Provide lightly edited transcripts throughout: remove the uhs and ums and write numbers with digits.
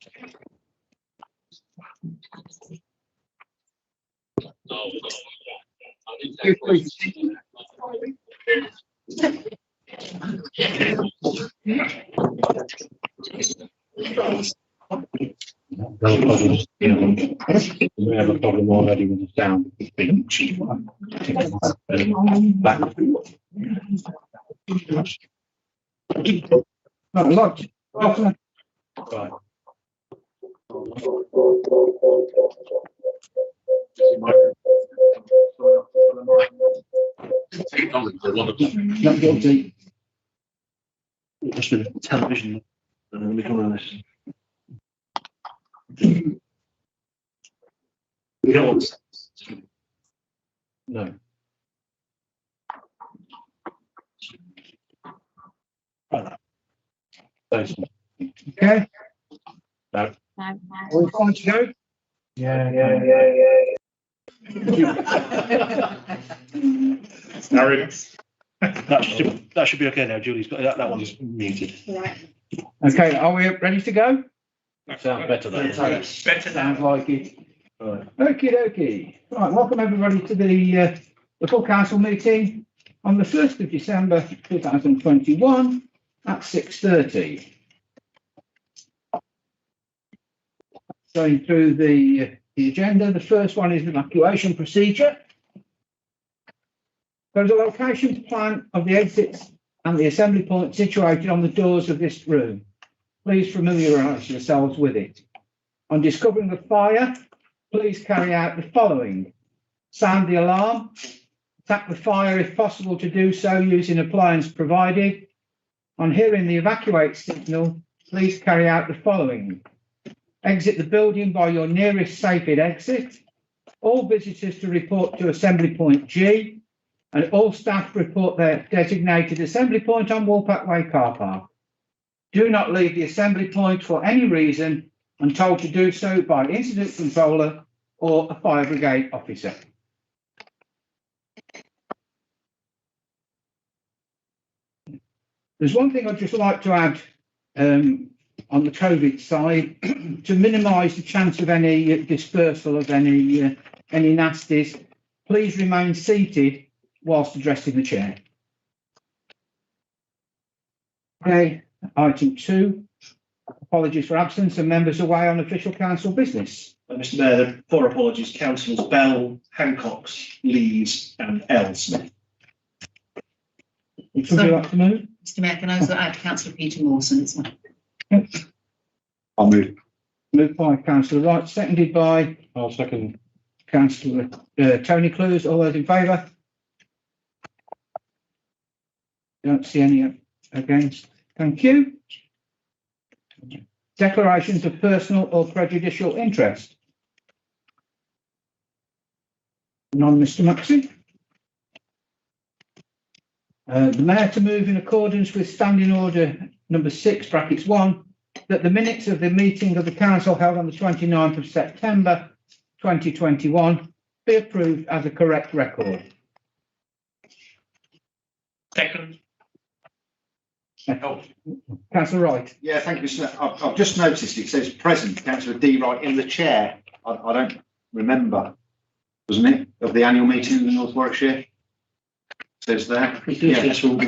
We have a problem already with the sound. Not a lot. Right. Not guilty. Just with the television. Let me come on this. We don't want to. No. Right. Thanks. Okay. No. Are we fine to go? Yeah. That should be okay now. Julie's got that one's muted. Okay, are we ready to go? Sounds better than Sounds like it. Right. Okie dokie. Right, welcome everybody to the full council meeting on the 1st of December 2021 at 6:30. Going through the agenda, the first one is evacuation procedure. There is a location plan of the exits and the assembly point situated on the doors of this room. Please familiarise yourselves with it. On discovering the fire, please carry out the following: sound the alarm, attack the fire if possible to do so using appliance provided. On hearing the evacuate signal, please carry out the following: exit the building by your nearest safe exit. All visitors to report to assembly point G, and all staff report their designated assembly point on Woolpack Way car park. Do not leave the assembly point for any reason and told to do so by incident controller or a fire brigade officer. There's one thing I'd just like to add on the COVID side to minimise the chance of any dispersal of any nasties. Please remain seated whilst addressing the chair. Okay, item 2. Apologies for absence and members away on official council business. Mr. Mayor, there are 4 apologies. Councillors Bell, Hancocks, Lees and L. Smith. Which would you like to move? Mr. Mayor, can I also add Councillor Peter Mawson as well? I'll move. Moved by Councillor Wright, seconded by I'll second. Councillor Tony Clues. All those in favour? Don't see any against. Thank you. Declarations of personal or prejudicial interest. None, Mr. Maxey. The Mayor to move in accordance with Standing Order number 6, brackets 1, that the minutes of the meeting of the Council held on the 29th of September 2021 be approved as a correct record. Second. Councillor Wright. Yeah, thank you, Mr. Mayor. I've just noticed it says present, Councillor D. Wright in the chair. I don't remember, wasn't it, of the annual meeting in the North Warwickshire? It says there. Yes, we'll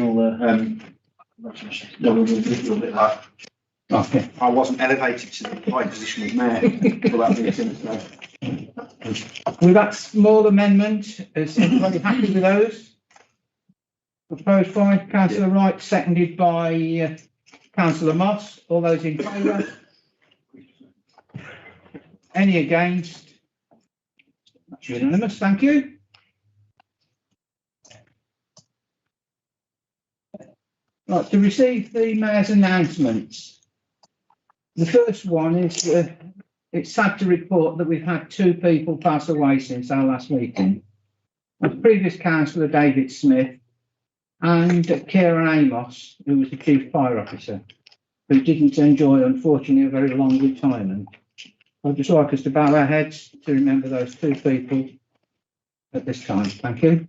Okay. I wasn't elevated to the high position of mayor for that meeting. So. With that small amendment, is everybody happy with those? Proposed by Councillor Wright, seconded by Councillor Moss. All those in favour? Any against? That's unanimous, thank you. Right, to receive the Mayor's announcements. The first one is, it's sad to report that we've had 2 people pass away since our last meeting. The previous councillor, David Smith, and Kieran Amos, who was the Chief Fire Officer, who didn't enjoy, unfortunately, a very long retirement. I'd just like us to bow our heads to remember those 2 people at this time. Thank you.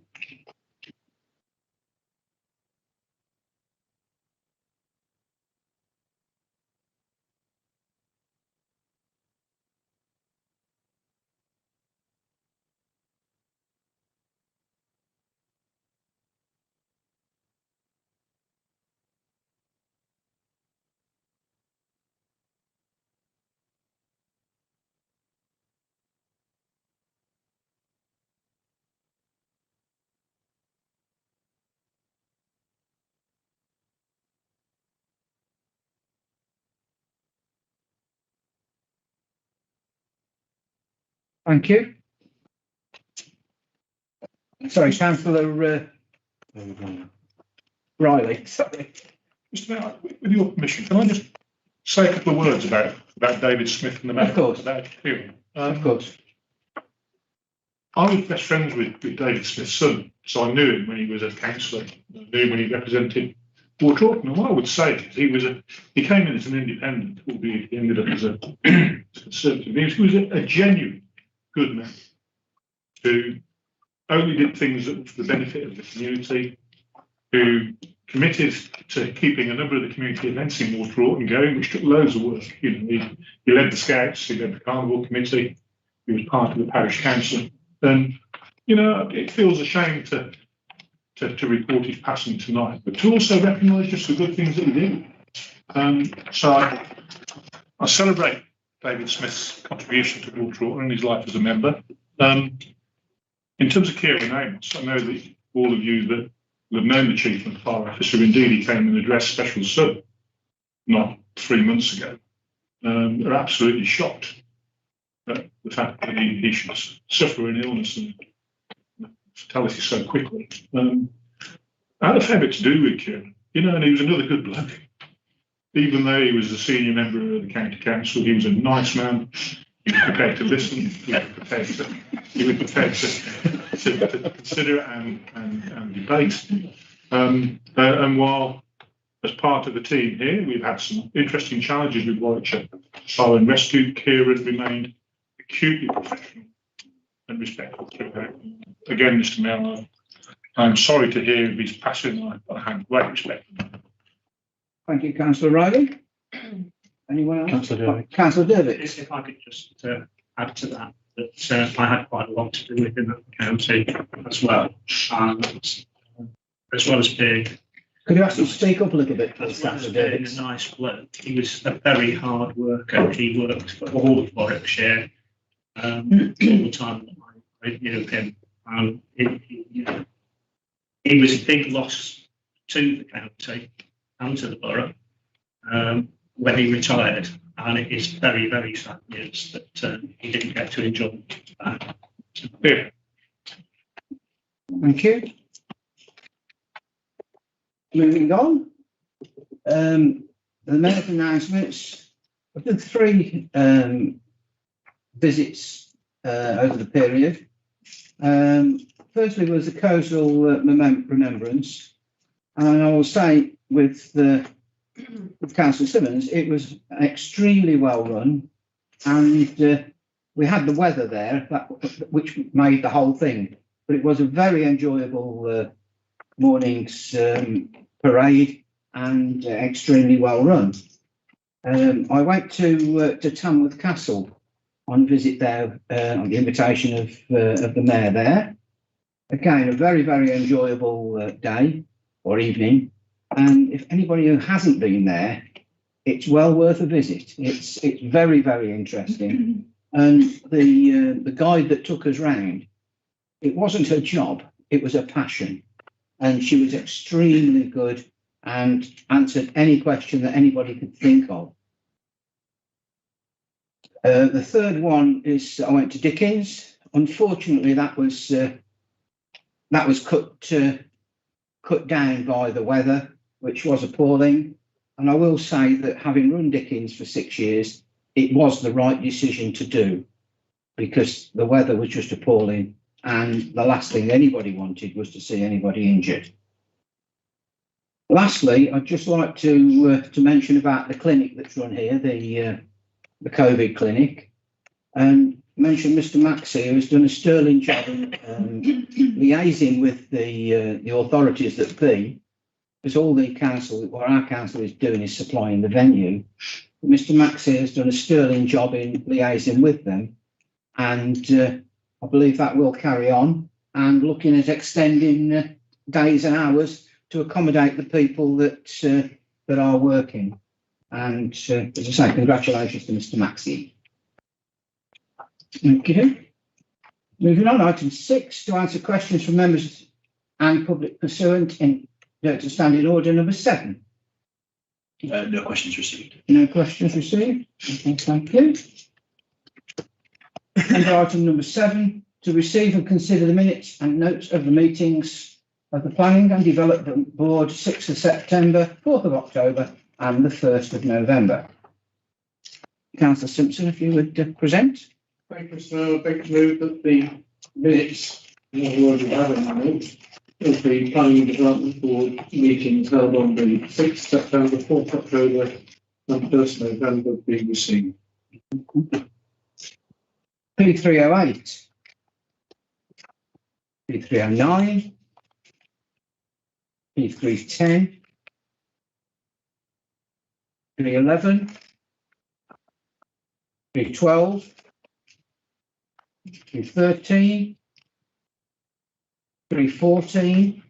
Thank you. Sorry, councillor Riley, sorry. Mr. Mayor, with your permission, can I just say a couple of words about David Smith and the matter? Of course. About hearing. Of course. I was best friends with David Smith's son, so I knew him when he was a councillor. I knew him when he represented Ward Troughton. And what I would say is he came in as an independent, albeit he ended up as a conservative. He was a genuine good man who only did things that were for the benefit of the community, who committed to keeping a number of the community events in Ward Troughton going, which took loads of work. You know, he led the Scouts, he led the Carnival Committee, he was part of the parish council. And, you know, it feels a shame to report his passing tonight, but to also recognise just the good things that he did. So I celebrate David Smith's contribution to Ward Troughton and his life as a member. In terms of Kieran Amos, I know that all of you that have known the Chief and Fire Officer, indeed he came and addressed Special Sub not 3 months ago, are absolutely shocked at the fact that he should suffer an illness and fatality so quickly. I had a fair bit to do with Kieran, you know, and he was another good bloke. Even though he was a senior member of the county council, he was a nice man. He was prepared to listen. He was prepared to consider and debate. And while, as part of the team here, we've had some interesting challenges with Warwickshire Fire and Rescue, Kieran remained acutely professional and respectful throughout. Again, Mr. Mayor, I'm sorry to hear of his passing. I have great respect for him. Thank you, councillor Riley. Anyone else? Councillor Dervick. Councillor Dervick. If I could just add to that I had quite a lot to do with him at the county as well, and as well as being Could you actually speak up a little bit, please, as well as councillor being Dervick? a nice bloke, he was a very hard worker. He worked for all of Warwickshire all the time that I knew him, and he was a big loss to the county and to the borough when he retired, and it is very, very sad news that he didn't get to enjoy that. Yeah. Thank you. Moving on. The mayor's announcements. I've done 3 visits over the period. Firstly was the Coleshill remembrance, and I will say with Councillor Simmons, it was extremely well run, and we had the weather there, which made the whole thing. But it was a very enjoyable morning's parade and extremely well run. I went to Tamworth Castle on visit there on the invitation of the mayor there. Again, a very, very enjoyable day or evening. And if anybody who hasn't been there, it's well worth a visit. It's very, very interesting. And the guide that took us round, it wasn't her job, it was a passion. And she was extremely good and answered any question that anybody could think of. The third one is I went to Dickens. Unfortunately, that was cut down by the weather, which was appalling. And I will say that having run Dickens for 6 years, it was the right decision to do, because the weather was just appalling. And the last thing anybody wanted was to see anybody injured. Lastly, I'd just like to mention about the clinic that's run here, the COVID clinic, and mention Mr. Maxey, who has done a sterling job in liaising with the authorities that be, because all the council, what our council is doing is supplying the venue. Mr. Maxey has done a sterling job in liaising with them, and I believe that will carry on, and looking at extending days and hours to accommodate the people that are working. And as I say, congratulations to Mr. Maxey. Thank you. Moving on, item 6, to answer questions from members and public pursuant to standing order number 7. No questions received. No questions received. Okay, thank you. And item number 7, to receive and consider the minutes and notes of the meetings of the Planning and Development Board, 6th of September, 4th of October, and the 1st of November. Councillor Simpson, if you would present. Thank you, sir. I'd like to move that the minutes, in other words, we have in the notes, of the Planning and Development Board meetings held on the 6th September, 4th October, and 1st November be received. P308. P309. P310. P11. P12. P13. P14.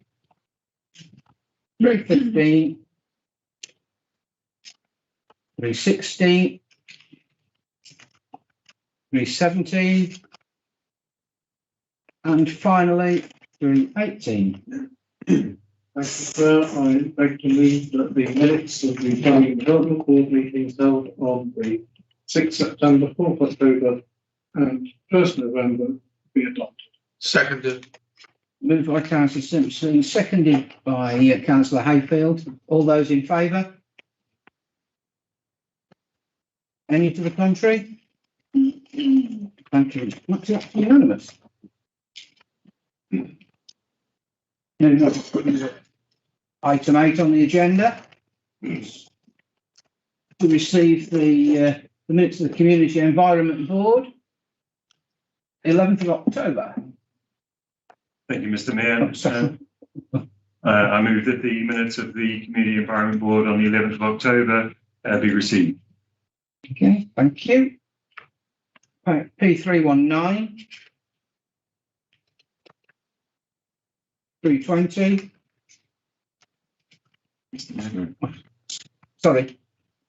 P15. P16. P17. And finally, P18. Thank you, sir. I'd like to move that the minutes of the Planning and Development Board meetings held on the 6th September, 4th October, and 1st November be adopted. Seconded. Moved by Councillor Simpson, seconded by Councillor Hayfield. All those in favour? Any to the contrary? Thank you. That's unanimous. Item 8 on the agenda. To receive the minutes of the Community Environment Board, 11th of October. Thank you, Mr. Mayor. Sorry. I move that the minutes of the Community Environment Board on the 11th of October be received. Okay, thank you. Right, P319. 320. Sorry.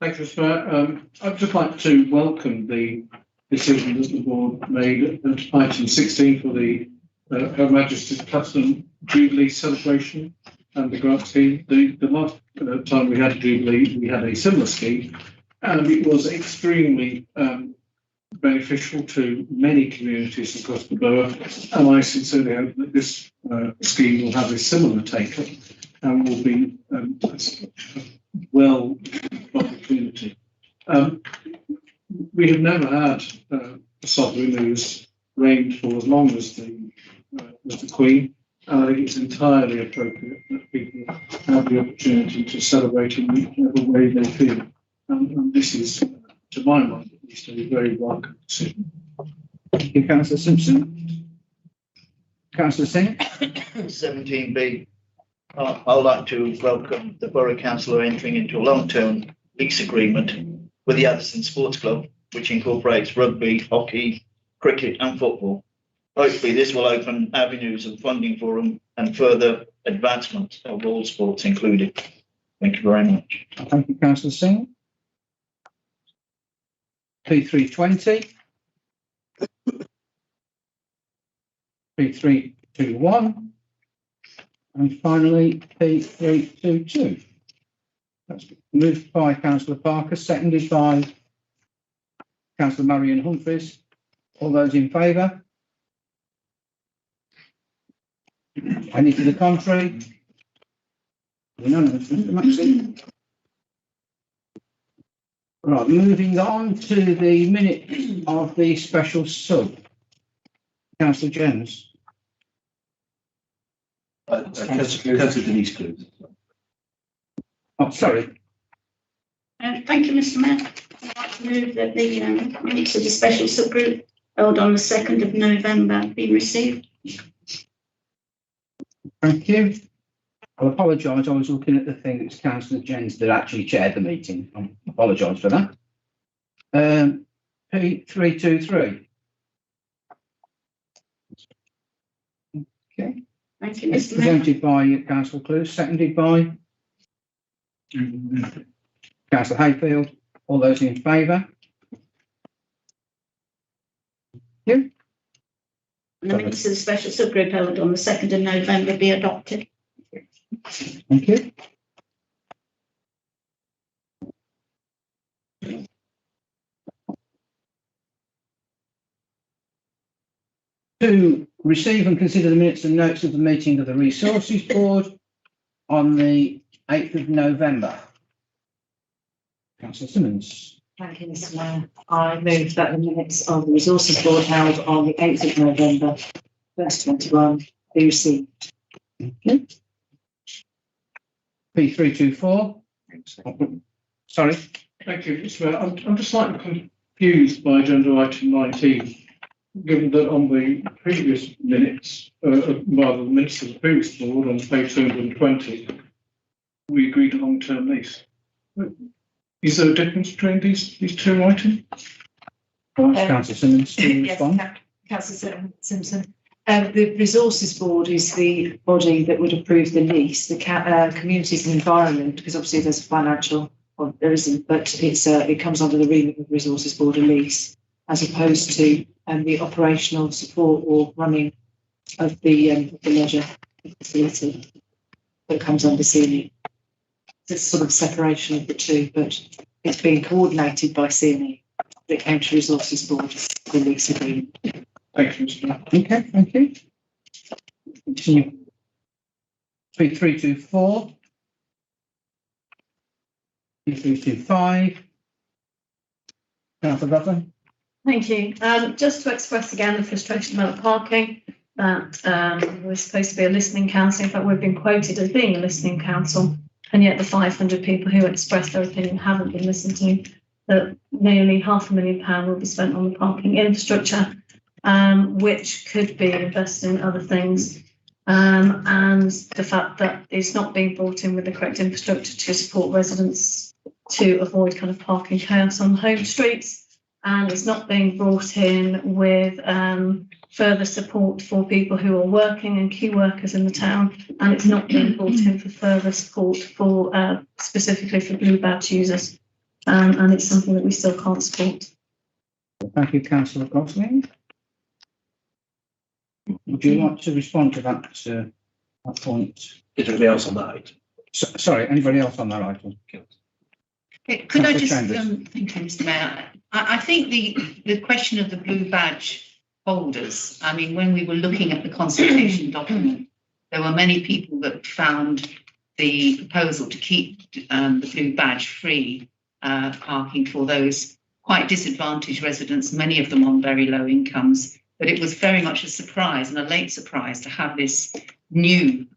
Thank you, sir. I'd just like to welcome the decision that the board made at item 16 for the Her Majesty's Platinum Jubilee celebration and the grant scheme. The last time we had a Jubilee, we had a similar scheme, and it was extremely beneficial to many communities across the borough. And I sincerely hope that this scheme will have a similar take-up and will be well opportunity. We have never had a sovereign who's reigned for as long as the Queen, and I think it's entirely appropriate that people have the opportunity to celebrate in whichever way they feel. And this is, to my mind at least, a very welcome decision. Thank you, Councillor Simpson. Councillor Singh. 17B. I would like to welcome the Borough Councillor entering into a long-term lease agreement with the Addison Sports Club, which incorporates rugby, hockey, cricket and football. Hopefully this will open avenues of funding for them and further advancement of all sports included. Thank you very much. Thank you, Councillor Singh. P320. P321. And finally, P322. That's moved by Councillor Parker, seconded by Councillor Marion Humphries. All those in favour? Any to the contrary? Unanimous, Mr. Maxine. Right, moving on to the minutes of the special sub. Councillor Jones. Councillor Denise, please. Oh, sorry. Thank you, Mr. Mayor. I'd like to move that the minutes of the special subgroup held on the 2nd of November be received. Thank you. I'll apologise. I was looking at the thing. It's Councillor Jens that actually chaired the meeting. I apologise for that. P323. Okay. Thank you, It's Mr. Mayor. presented by Councillor Clues, seconded by Councillor Hayfield. All those in favour? And the minutes of the special subgroup held on the 2nd of November be adopted. Thank you. To receive and consider the minutes and notes of the meeting of the Resources Board on the 8th of November. Councillor Simmons. Thank you, Mr. Mayor. I move that the minutes of the Resources Board held on the 8th of November 2021 be received. Okay. P324. Sorry. Thank you, Mr. Mayor. I'm just slightly confused by agenda item 19, given that on the previous minutes, rather the minutes of the previous board on page 220, we agreed a long-term lease. Is there a difference between these two items? Councillor Simmons to respond. Yes, Councillor Simpson. The Resources Board is the body that would approve the lease. The Communities and Environment, because obviously there's a financial, well, there isn't, but it comes under the remit of the Resources Board, a lease, as opposed to the operational support or running of the leisure facility that comes under CNE. It's sort of separation of the two, but it's being coordinated by CNE. It came to Resources Board, the lease agreement. Thank you, Mr. Mayor. Okay, thank you. Continue. P324. P325. Councillor Ruffin. Thank you. Just to express again the frustration about parking, that we're supposed to be a listening council. In fact, we've been quoted as being a listening council, and yet the 500 people who expressed their opinion haven't been listened to. That nearly £500,000 will be spent on the parking infrastructure, which could be invested in other things. And the fact that it's not being brought in with the correct infrastructure to support residents to avoid kind of parking chaos on home streets. And it's not being brought in with further support for people who are working and key workers in the town. And it's not being brought in for further support for specifically for blue badge users. And it's something that we still can't support. Thank you, Councillor Gosling. Would you like to respond to that point? Is there anybody else on that item? Sorry, anybody else on that item? Could I just, Councillor thank you, Mr. Mayor. I think the question of the blue badge holders, I mean, when we were looking at the consultation document, there were many people that found the proposal to keep the blue badge free parking for those quite disadvantaged residents, many of them on very low incomes. But it was very much a surprise and a late surprise to have this new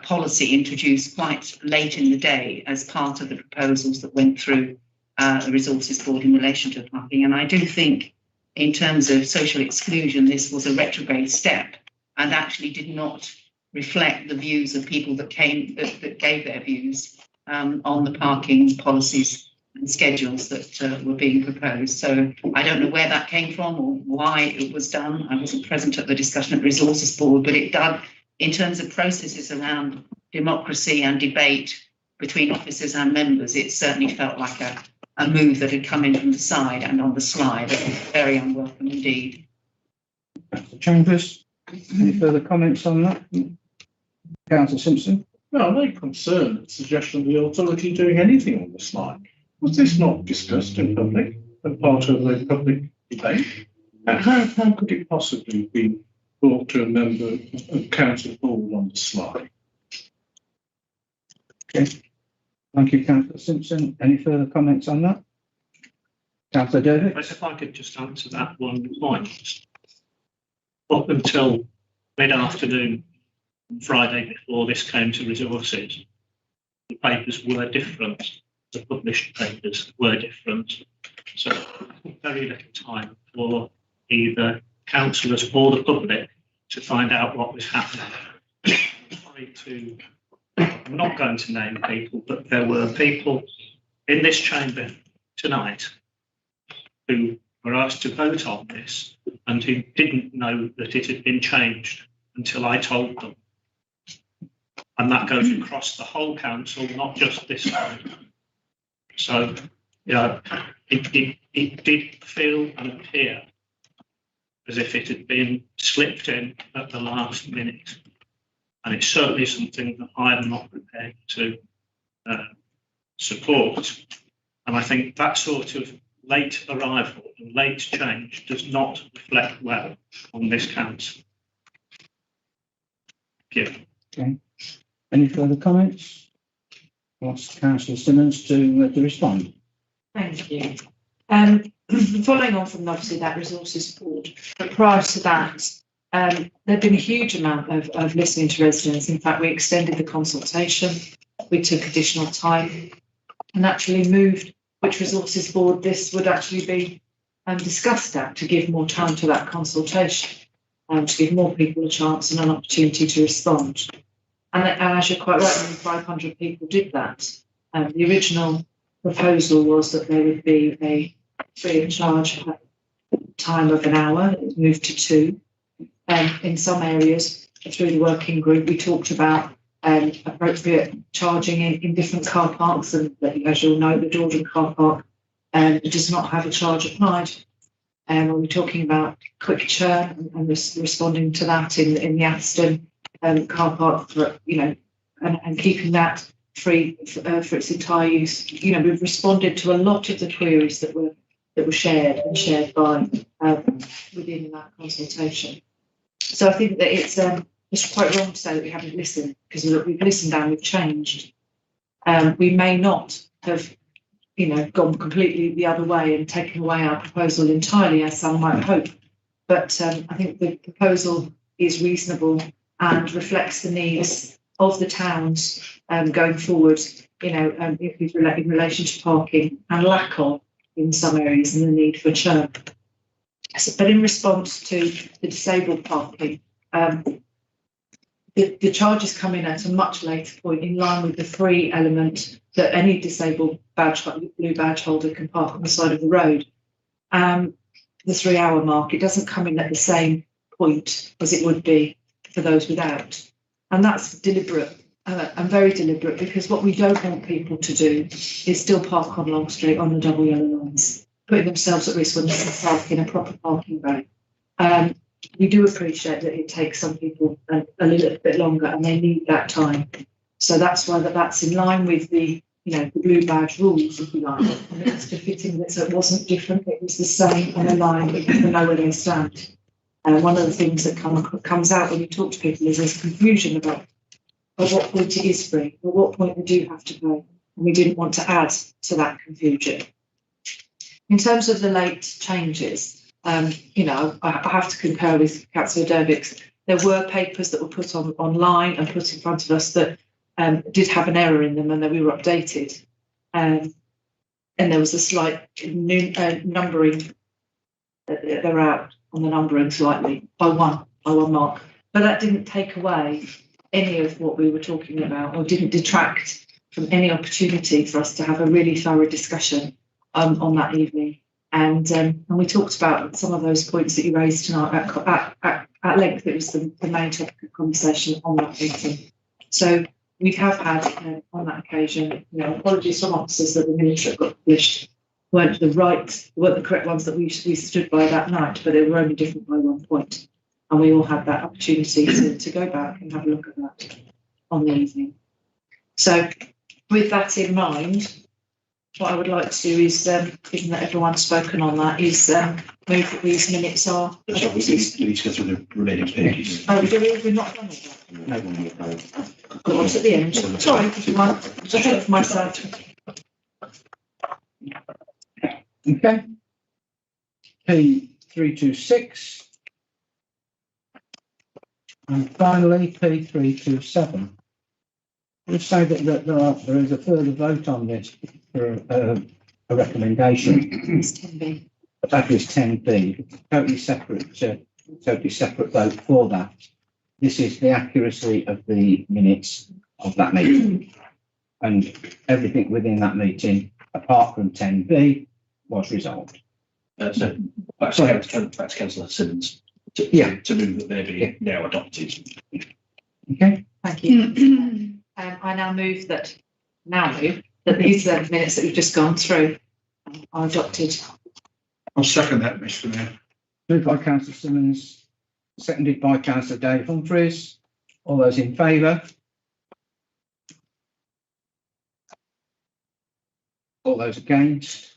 policy introduced quite late in the day as part of the proposals that went through the Resources Board in relation to parking. And I do think in terms of social exclusion, this was a retrograde step and actually did not reflect the views of people that gave their views on the parking policies and schedules that were being proposed. So I don't know where that came from or why it was done. I wasn't present at the discussion at the Resources Board, but it did, in terms of processes around democracy and debate between officers and members, it certainly felt like a move that had come in from the side and on the slide. It was very unwelcome indeed. Councillor Chambers, any further comments on that? Councillor Simpson? No, I'm very concerned at the suggestion of the authority doing anything on the slide. Was this not discussed in public and part of the public debate? And how could it possibly be brought to a member of council board on the slide? Okay. Thank you, Councillor Simpson. Any further comments on that? Councillor Dervick? If I could just answer that one point. Up until mid-afternoon Friday before this came to Resources, the papers were different. The published papers were different. So very little time for either councillors or the public to find out what was happening. I'm not going to name people, but there were people in this chamber tonight who were asked to vote on this and who didn't know that it had been changed until I told them. And that goes across the whole council, not just this one. So, it did feel and appear as if it had been slipped in at the last minute. And it's certainly something that I am not prepared to support. And I think that sort of late arrival and late change does not reflect well on this council. Thank you. Any further comments? Ask Councillor Simmons to respond. Thank you. Following on from obviously that resources board, but prior to that, there'd been a huge amount of listening to residents. In fact, we extended the consultation, we took additional time and actually moved which resources board this would actually be discussed at, to give more time to that consultation, to give more people a chance and an opportunity to respond. And as you're quite right, 500 people did that. The original proposal was that there would be a free of charge time of an hour. It was moved to 2. In some areas, through the working group, we talked about appropriate charging in different car parks, and as you'll know, the Dordon car park does not have a charge applied. When we're talking about quick churn and responding to that in the Aston car park, for, and keeping that free for its entire use. We've responded to a lot of the queries that were shared by within that consultation. So I think that it's quite wrong to say that we haven't listened, because we've listened and we've changed. We may not have, gone completely the other way and taken away our proposal entirely, as some might hope. But I think the proposal is reasonable and reflects the needs of the towns going forward, in relation to parking and lack of in some areas, and the need for churn. But in response to the disabled parking, the charges come in at a much later point, in line with the free element that any disabled blue badge holder can park on the side of the road. The 3-hour mark, it doesn't come in at the same point as it would be for those without. And that's deliberate and very deliberate, because what we don't want people to do is still park on Long Street on the double yellow lines, putting themselves at risk when they can park in a proper parking bay. We do appreciate that it takes some people a little bit longer, and they need that time. So that's why that's in line with the the blue badge rules, if you like. And it's befitting that, so it wasn't different, it was the same and aligned, but people know where they stand. And one of the things that comes out when you talk to people is there's confusion about at what point it is free, at what point they do have to pay. And we didn't want to add to that confusion. In terms of the late changes, I have to concur with Councillor Dervick. There were papers that were put online and put in front of us that did have an error in them, and that we were updated. And there was a slight numbering. They're out on the numbering slightly by one mark, but that didn't take away any of what we were talking about, or didn't detract from any opportunity for us to have a really thorough discussion on that evening. And we talked about some of those points that you raised tonight at length. It was the main topic of conversation on that meeting. So we have had on that occasion, apologies from officers that the minutes that got published weren't the correct ones that we stood by that night, but they were only different by 1 point. And we all had that opportunity to go back and have a look at that on the evening. So with that in mind, what I would like to do is, given that everyone's spoken on that, is move that these minutes are. We need to go through the remaining pages. Oh, we're not done with that. No. Got one at the end. Sorry, everyone. It's ahead of myself. Okay. P326. And finally, P327. We'll say that there is a further vote on this for a recommendation. It's 10B. That is 10B. Totally separate vote for that. This is the accuracy of the minutes of that meeting. And everything within that meeting, apart from 10B, was resolved. So back to Councillor Simmons to move that they be now adopted. Okay. Thank you. I now move that these minutes that we've just gone through are adopted. I'll second that, Mr. Mayor. Moved by Councillor Simmons, seconded by Councillor Dave Humphreys. All those in favour? All those against?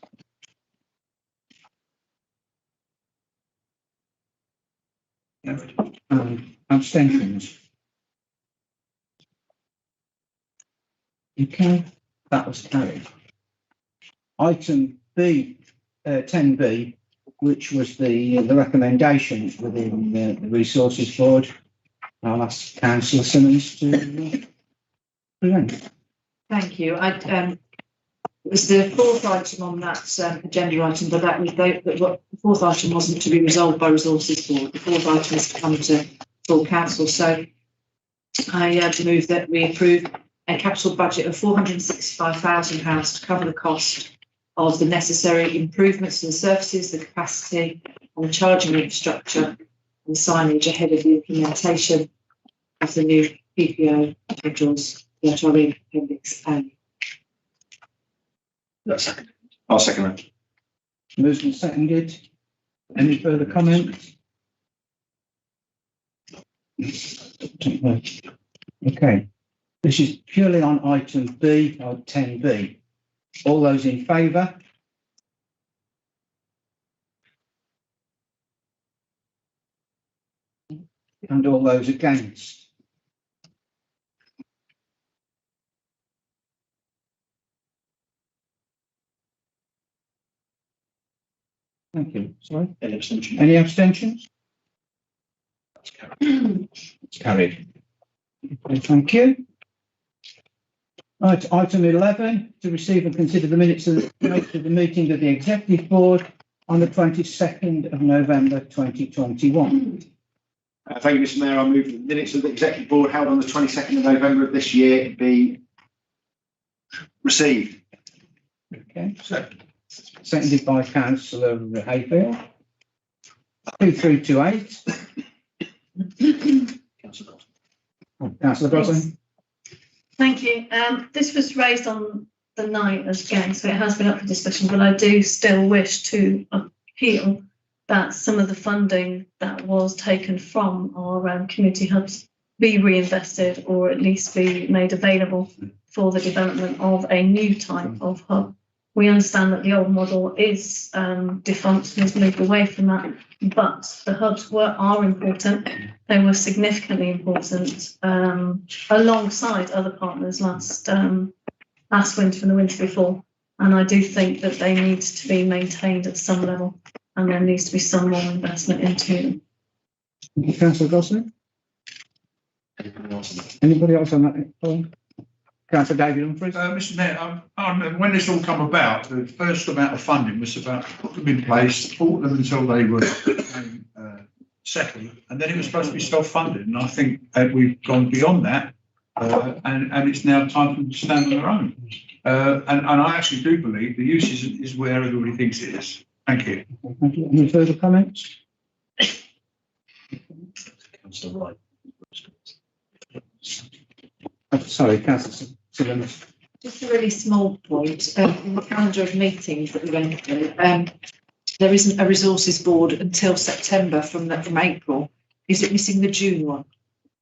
Abstentions? Okay, that was carried. Item B, 10B, which was the recommendation within the Resources Board. I'll ask Councillor Simmons to present. Thank you. It was the fourth item on that agenda item, but the fourth item wasn't to be resolved by Resources Board. The fourth item is to come to full council. So I move that we approve a capital budget of £465,000 to cover the cost of the necessary improvements to the services, the capacity and the charging infrastructure and signage ahead of the implementation of the new PPO schedules that are in Appendix A. I'll second that. Moved and seconded. Any further comments? Okay, this is purely on item B or 10B. All those in favour? And all those against? Thank you. Sorry? Any abstention? Any abstentions? That's carried. It's carried. Okay, thank you. Right, item 11, to receive and consider the minutes of the meeting of the Executive Board on the 22nd of November 2021. Thank you, Mr. Mayor. I move that the minutes of the Executive Board held on the 22nd of November of this year be received. Okay. Seconded by Councillor Hayfield. 2328. Councillor Gosling. Thank you. This was raised on the night again, so it has been up for discussion, but I do still wish to appeal that some of the funding that was taken from our community hubs be reinvested or at least be made available for the development of a new type of hub. We understand that the old model is defunct and has moved away from that, but the hubs are important. They were significantly important alongside other partners last winter and the winter before. And I do think that they need to be maintained at some level, and there needs to be some more investment into them. Thank you, Councillor Gosling. Anybody else on that point? Councillor David Humphries. Mr. Mayor, I remember when this all come about, the first amount of funding was about to put them in place, support them until they were settled, and then it was supposed to be self-funded. And I think we've gone beyond that, and it's now time for them to stand on their own. And I actually do believe the use is where everybody thinks it is. Thank you. Thank you. Any further comments? Councillor Wright. Sorry, Councillor Simmons. Just a really small point. In the calendar of meetings that we went through, there isn't a resources board until September from April. Is it missing the June one?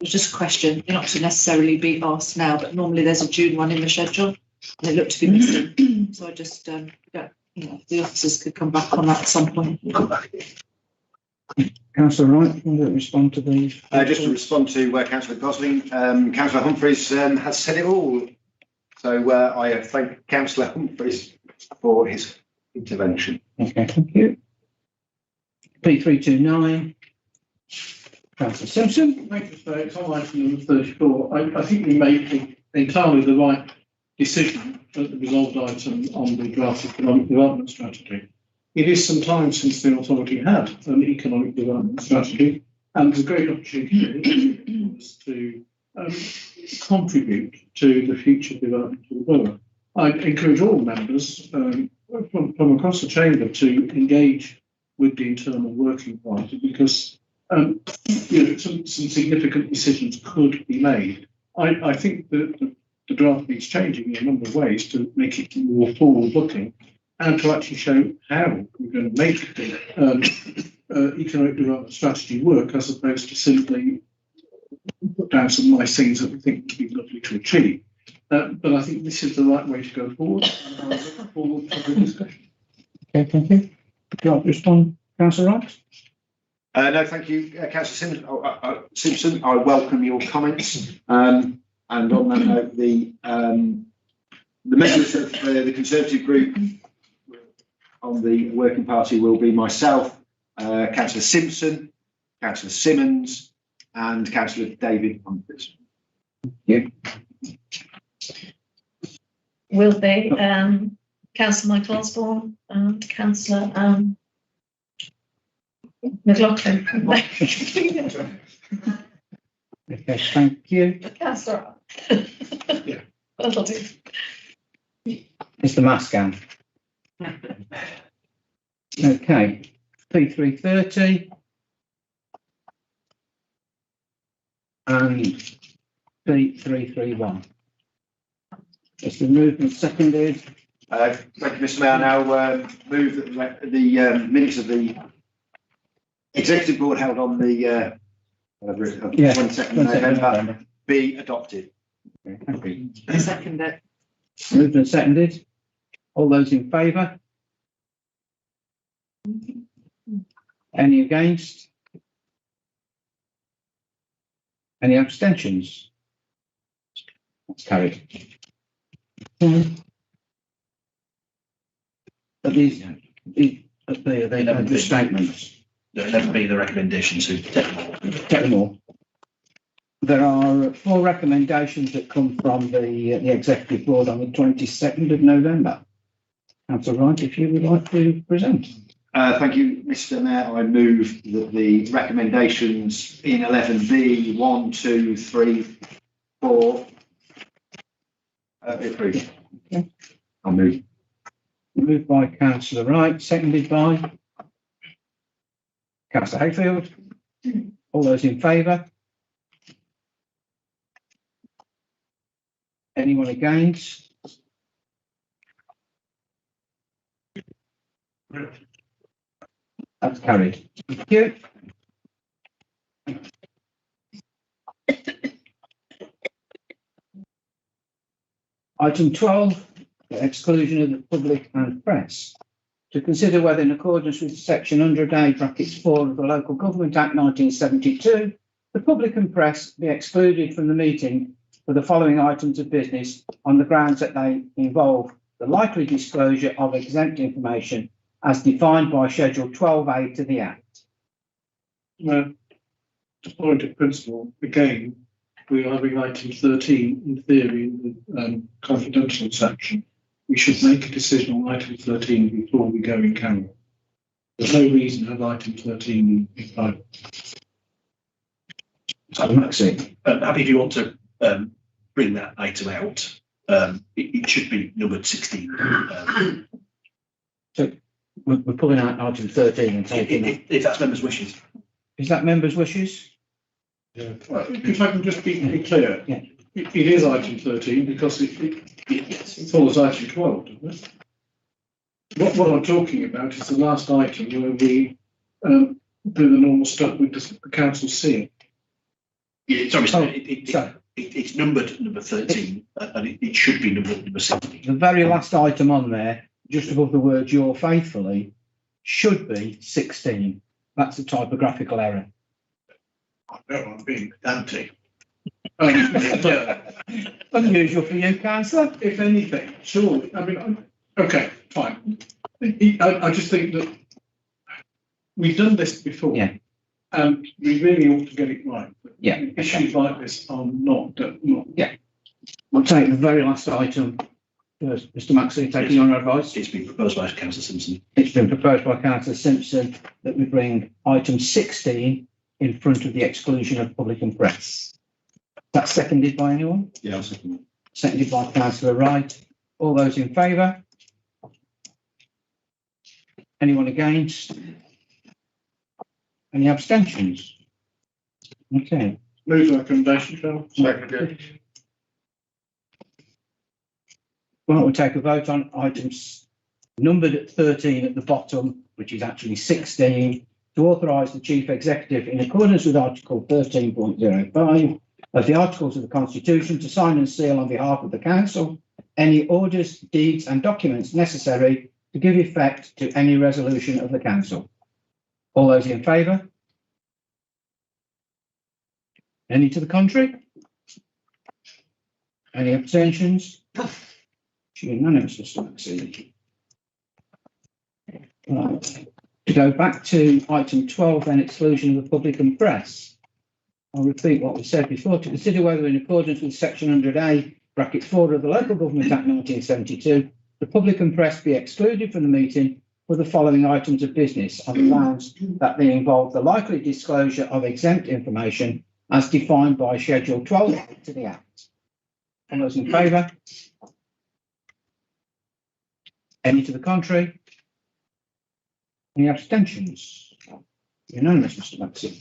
It's just a question, not to necessarily be asked now, but normally there's a June one in the schedule, and it looked to be missing. So I just, the officers could come back on that at some point. Councillor Wright, will you respond to these? Just to respond to Councillor Gosling, Councillor Humphries has said it all. So I thank Councillor Humphries for his intervention. Okay, thank you. P329. Councillor Simpson. Thank you, sir. It's on item number 34. I think we made entirely the right decision at the resolved item on the draft economic development strategy. It is some time since the authority had an economic development strategy, and there's a great opportunity for us to contribute to the future development of the borough. I encourage all members from across the chamber to engage with the internal working party, because some significant decisions could be made. I think that the draft needs changing in a number of ways to make it more forward-looking, and to actually show how we're going to make the economic development strategy work, as opposed to simply put down some nice things that we think would be lovely to achieve. But I think this is the right way to go forward, and I look forward to the discussion. Okay, thank you. Do you want to respond, Councillor Wright? No, thank you, Councillor Simpson. I welcome your comments. And on that note, the members of the Conservative group on the working party will be myself, Councillor Simpson, Councillor Simmons, and Councillor David Humphries. Will be Councillor Michael Osborne and Councillor McLaughlin. Okay, thank you. Councillor. Yeah. That'll do. Mr. Mascan. Okay, P330. And P331. It's been moved and seconded. Thank you, Mr. Mayor. I now move that the minutes of the Executive Board held on the 22nd of November be adopted. Okay, thank you. I second it. Moved and seconded. All those in favour? Any against? Any abstentions? That's carried. But these are the statements. There'll never be the recommendation to Get them all. There are 4 recommendations that come from the Executive Board on the 22nd of November. Councillor Wright, if you would like to present. Thank you, Mr. Mayor. I move that the recommendations in 11B 1, 2, 3, 4 be approved. Okay. I'll move. Moved by Councillor Wright, seconded by Councillor Hayfield. All those in favour? Anyone against? That's carried. Thank you. Item 12, the exclusion of the public and press. To consider whether in accordance with section 100A brackets 4 of the Local Government Act 1972, the public and press be excluded from the meeting for the following items of business on the grounds that they involve the likely disclosure of exempt information as defined by Schedule 12A to the Act. To point of principle, again, we're having item 13 in theory in the confidential section. We should make a decision on item 13 before we go in camera. There's no reason to have item 13 in private. Maxine. happy if you want to bring that item out. It should be numbered 16. So we're pulling out item 13 and taking that. If that's members' wishes. Is that members' wishes? Yeah. If I can just be clear, Yeah. it is item 13 because it follows item 12, doesn't it? What I'm talking about is the last item where we do the normal stuff with the council seal. Yeah, sorry, sorry. It's numbered number 13 and it should be numbered number 16. The very last item on there, just above the word "your faithfully," should be 16. That's a typographical error. I know I'm being pedantic. Unusual for you, Councillor. If anything, surely, I mean, okay, fine. I just think that we've done this before. Yeah. And we really ought to get it right. Yeah. Issues like this are not. Yeah. We'll take the very last item first. Mr. Maxley, taking your advice. It's been proposed by Councillor Simpson. It's been proposed by Councillor Simpson that we bring item 16 in front of the exclusion of public and press. That's seconded by anyone? Yeah, I'll second that. Seconded by Councillor Wright. All those in favour? Anyone against? Any abstentions? Okay. Move recommendation, Charles. Second. Why don't we take a vote on items numbered at 13 at the bottom, which is actually 16, to authorise the Chief Executive in accordance with Article 13.05 of the Articles of the Constitution to sign and seal on behalf of the Council any orders, deeds and documents necessary to give effect to any resolution of the Council. All those in favour? Any to the contrary? Any abstentions? It's unanimous, Mr. Maxine. Right. To go back to item 12, then exclusion of the public and press. I'll repeat what was said before. To consider whether in accordance with section 100A, bracket 4 of the Local Government Act 1972, the public and press be excluded from the meeting for the following items of business on the grounds that they involve the likely disclosure of exempt information as defined by Schedule 12 to the Act. All those in favour? Any to the contrary? Any abstentions? Unanimous, Mr. Maxim.